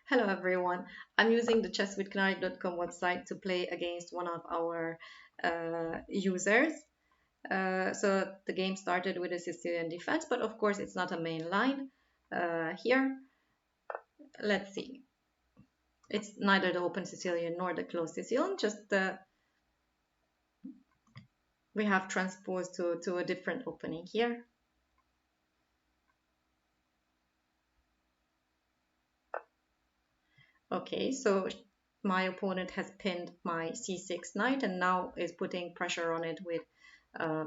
Hello everyone. I'm using the chesswithknarek.com website to play against one of our users. So the game started with a Sicilian defense, but of course it's not a main line. Here, let's see. It's neither the open Sicilian nor the closed Sicilian, just we have transposed to a different opening here. Okay, so my opponent has pinned my c6 knight and now is putting pressure on it with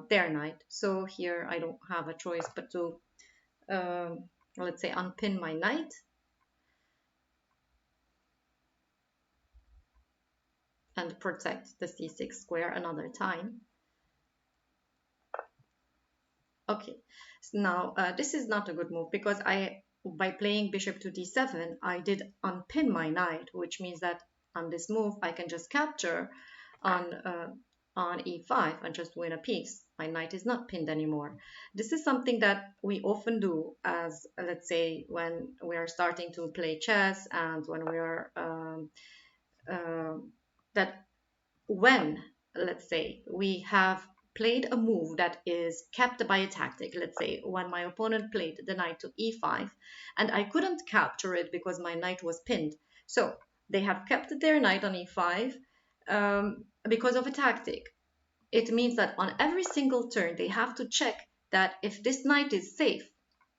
their knight. So here I don't have a choice but to, let's say, unpin my knight. And protect the c6 square another time. Okay, so now this is not a good move because by playing bishop to d7, I did unpin my knight, which means that on this move I can just capture on e5 and just win a piece. My knight is not pinned anymore. This is something that we often do as, let's say, when we are starting to play chess and when we are that when, let's say, we have played a move that is kept by a tactic, let's say when my opponent played the knight to e5 and I couldn't capture it because my knight was pinned. So they have kept their knight on e5 because of a tactic. It means that on every single turn they have to check that if this knight is safe.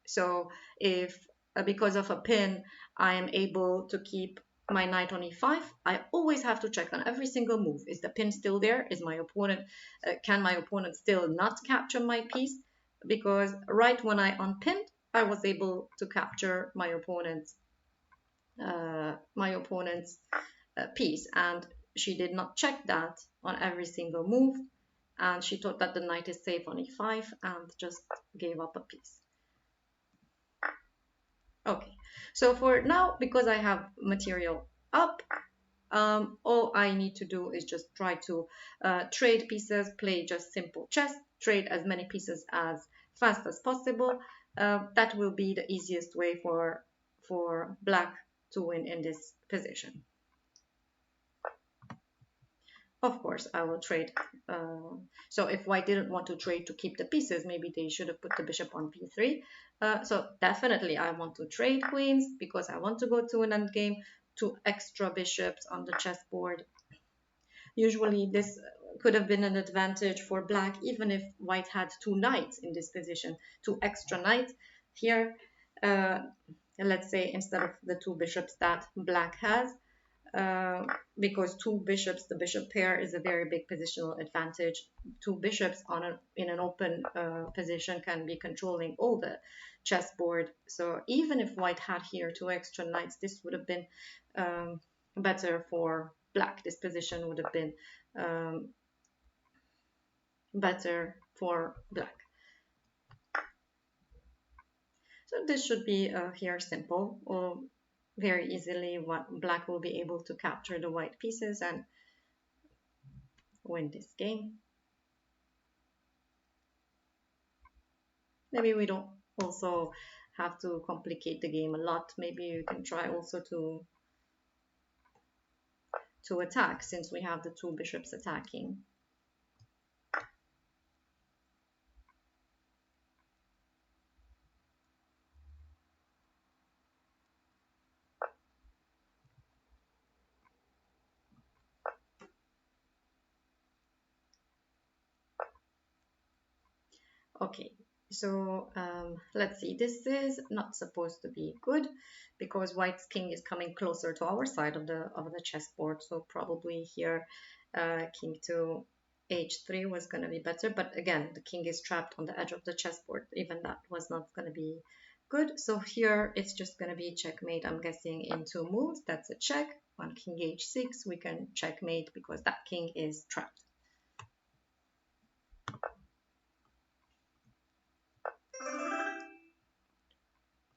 So if because of a pin I am able to keep my knight on e5, I always have to check on every single move. Is the pin still there? Is my opponent, can my opponent still not capture my piece? Because right when I unpinned, I was able to capture my opponent's piece, and she did not check that on every single move, and she thought that the knight is safe on e5 and just gave up a piece. Okay, so for now, because I have material up, all I need to do is just try to trade pieces, play just simple chess, trade as many pieces as fast as possible. That will be the easiest way for black to win in this position. Of course, I will trade. So if white didn't want to trade to keep the pieces, maybe they should have put the bishop on p3. So definitely I want to trade queens because I want to go to an endgame, two extra bishops on the chessboard. Usually this could have been an advantage for black, even if white had two knights in this position, two extra knights. Here, let's say instead of the two bishops that black has, because two bishops, the bishop pair is a very big positional advantage. Two bishops in an open position can be controlling all the chessboard. So even if white had here two extra knights, this would have been better for black. This position would have been better for black. So this should be here simple, or very easily what black will be able to capture the white pieces and win this game. Maybe we don't also have to complicate the game a lot. Maybe you can try also to attack, since we have the two bishops attacking. Okay, so let's see. This is not supposed to be good because white's king is coming closer to our side of the chessboard. So probably here, king to h3 was going to be better. But again, the king is trapped on the edge of the chessboard. Even that was not going to be good. So here it's just going to be checkmate. I'm guessing in two moves. That's a check. On king h6, we can checkmate because that king is trapped.